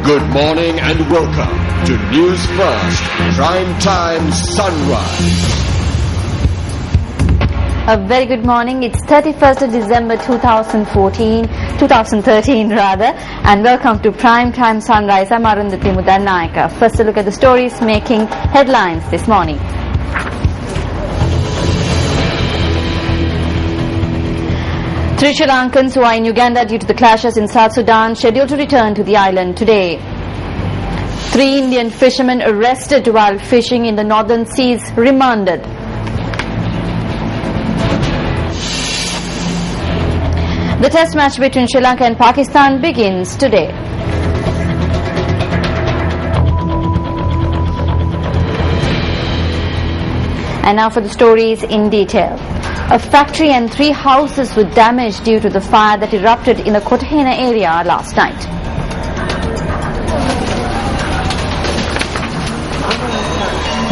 Good morning and welcome to Newsfirst Prime Time Sunrise. A very good morning. It's 31st of December 2013 rather, and welcome to Prime Time Sunrise. I'm Arundhati Mudanayaka. First a look at the stories making headlines this morning. Three Sri Lankans who are in Uganda due to the clashes in South Sudan scheduled to return to the island today. 3 Indian fishermen arrested while fishing in the northern seas remanded. The test match between Sri Lanka and Pakistan begins today. And now for the stories in detail. A factory and 3 houses were damaged due to the fire that erupted in the Kotahena area last night.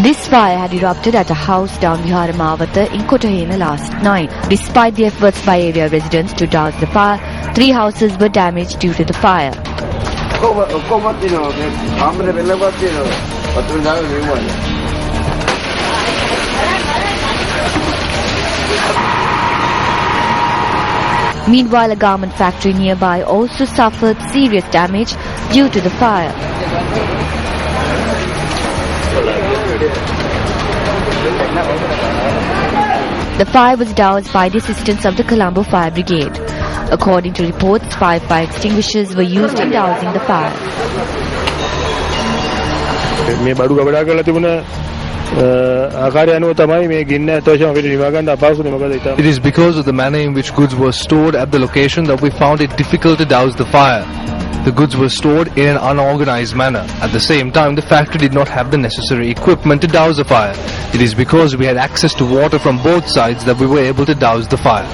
This fire had erupted at a house down Vihara Mawata in Kotahena last night. Despite the efforts by area residents to douse the fire, 3 houses were damaged due to the fire. Meanwhile, a garment factory nearby also suffered serious damage due to the fire. The fire was doused by the assistance of the Colombo Fire Brigade. According to reports, 5 fire extinguishers were used in dousing the fire. It is because of the manner in which goods were stored at the location that we found it difficult to douse the fire. The goods were stored in an unorganized manner. At the same time, the factory did not have the necessary equipment to douse the fire. It is because we had access to water from both sides that we were able to douse the fire.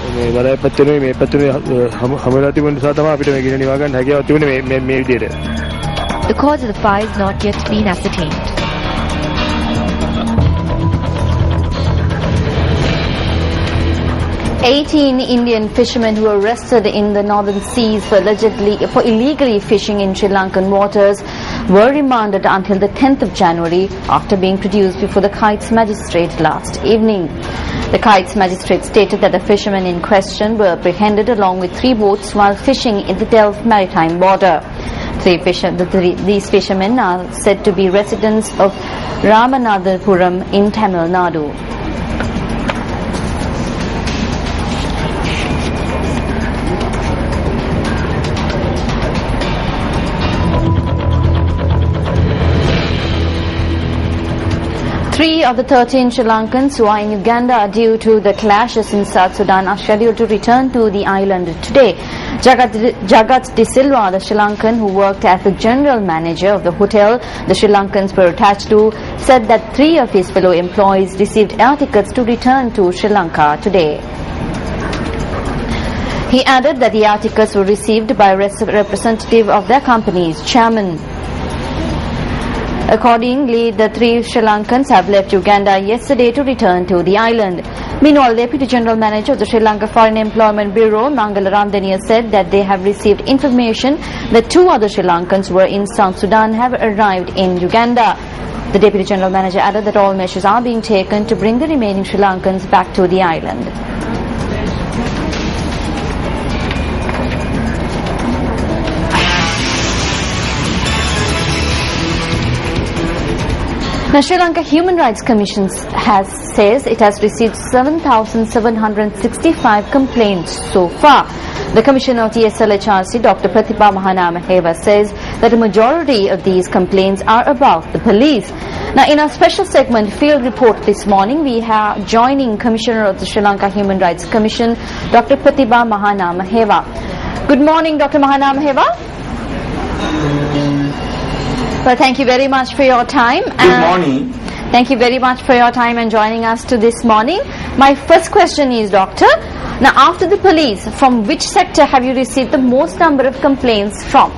The cause of the fire has not yet been ascertained. Eighteen Indian fishermen who were arrested in the northern seas for illegally fishing in Sri Lankan waters were remanded until the 10th of January after being produced before the Kites magistrate last evening. The Kites magistrate stated that the fishermen in question were apprehended along with 3 boats while fishing in the Delft maritime border. These fishermen are said to be residents of Ramanathapuram in Tamil Nadu. Three of the 13 Sri Lankans who are in Uganda due to the clashes in South Sudan are scheduled to return to the island today. Jagat De Silva, the Sri Lankan who worked as the general manager of the hotel the Sri Lankans were attached to, said that 3 of his fellow employees received air tickets to return to Sri Lanka today. He added that the air tickets were received by a representative of their company's chairman. Accordingly, the 3 Sri Lankans have left Uganda yesterday to return to the island. Meanwhile, Deputy General Manager of the Sri Lanka Foreign Employment Bureau, Mangala Ramdaniya, said that they have received information that 2 other Sri Lankans who were in South Sudan have arrived in Uganda. The Deputy General Manager added that all measures are being taken to bring the remaining Sri Lankans back to the island. Now, Sri Lanka Human Rights Commission says it has received 7,765 complaints so far. The Commissioner of the SLHRC, Dr. Pratibha Mahanamaheva, says that a majority of these complaints are about the police. Now, in our special segment Field Report this morning, we have joining Commissioner of the Sri Lanka Human Rights Commission, Dr. Pratibha Mahanamaheva. Good morning, Dr. Mahanamaheva. Well, thank you very much for your time. Good morning. Thank you very much for your time and joining us to this morning. My first question is, Doctor, now after the police, from which sector have you received the most number of complaints from?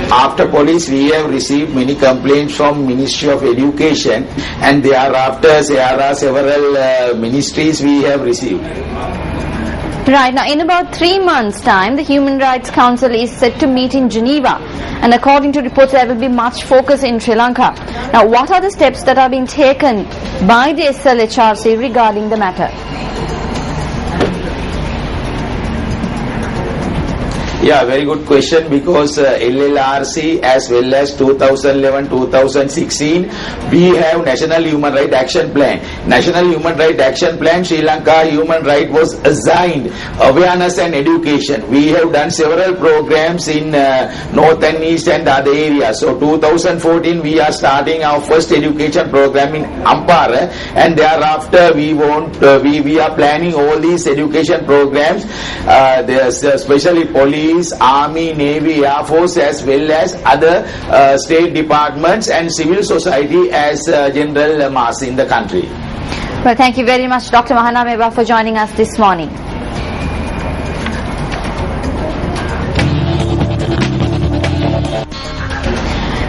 After police, we have received many complaints from Ministry of Education, and thereafter there are several ministries we have received. Right, now in about 3 months' time, the Human Rights Council is set to meet in Geneva, and according to reports there will be much focus in Sri Lanka. Now what are the steps that are being taken by the SLHRC regarding the matter? Yeah, very good question, because LLRC as well as 2011-2016 we have National Human Rights Action Plan. National Human Rights Action Plan, Sri Lanka Human Right was assigned awareness and education. We have done several programs in North and East and other areas. So 2014 we are starting our first education program in Ampara, and thereafter we are planning all these education programs. There's especially police, Army, Navy, Air Force as well as other state departments and civil society as general mass in the country. Well, thank you very much, Dr. Mahanameva, for joining us this morning.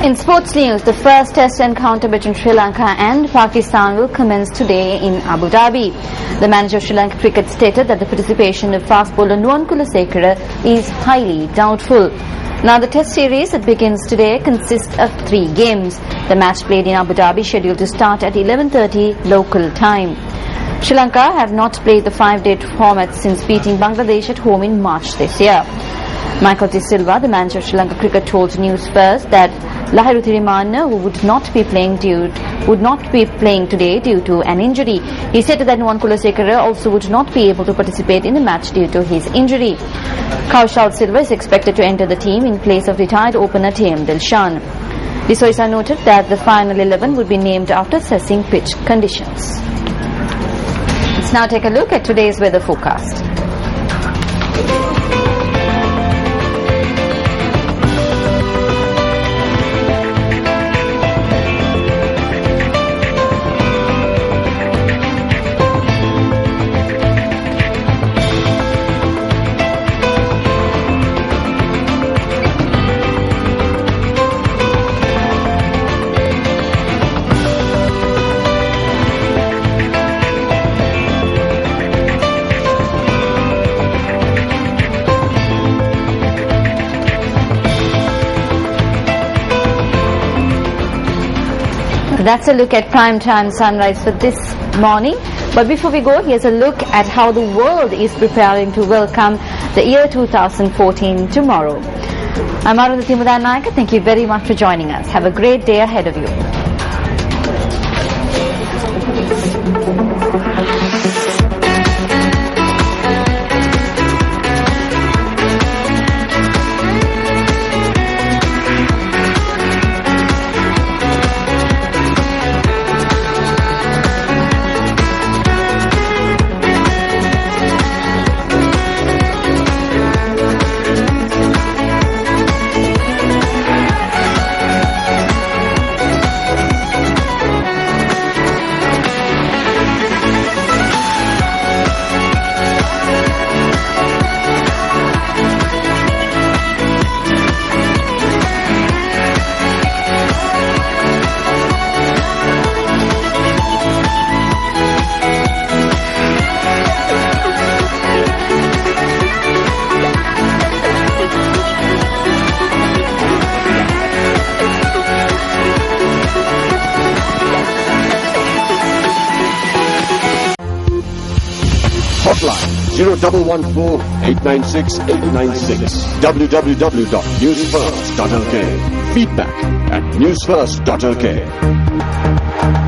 In sports news, the first test encounter between Sri Lanka and Pakistan will commence today in Abu Dhabi. The manager of Sri Lanka Cricket stated that the participation of fast bowler Nuwan Kulasekara is highly doubtful. Now the test series that begins today consists of 3 games. The match played in Abu Dhabi is scheduled to start at 11:30 local time. Sri Lanka have not played the 5-day format since beating Bangladesh at home in March this year. Michael De Silva, the manager of Sri Lanka Cricket, told Newsfirst that Lahiru Thirimanne, who would not be playing today due to an injury. He said that Nuwan Kulasekara also would not be able to participate in the match due to his injury. Kaushal Silva is expected to enter the team in place of retired opener T.M. Dilshan. De Soisa noted that the final 11 would be named after assessing pitch conditions. Let's now take a look at today's weather forecast. That's a look at prime time sunrise for this morning. But before we go, here's a look at how the world is preparing to welcome the year 2014 tomorrow. I'm Arundhati Mudanayaka. Thank you very much for joining us. Have a great day ahead of you. Hotline 0114-896-896. www.newsfirst.lk. Feedback at newsfirst.lk.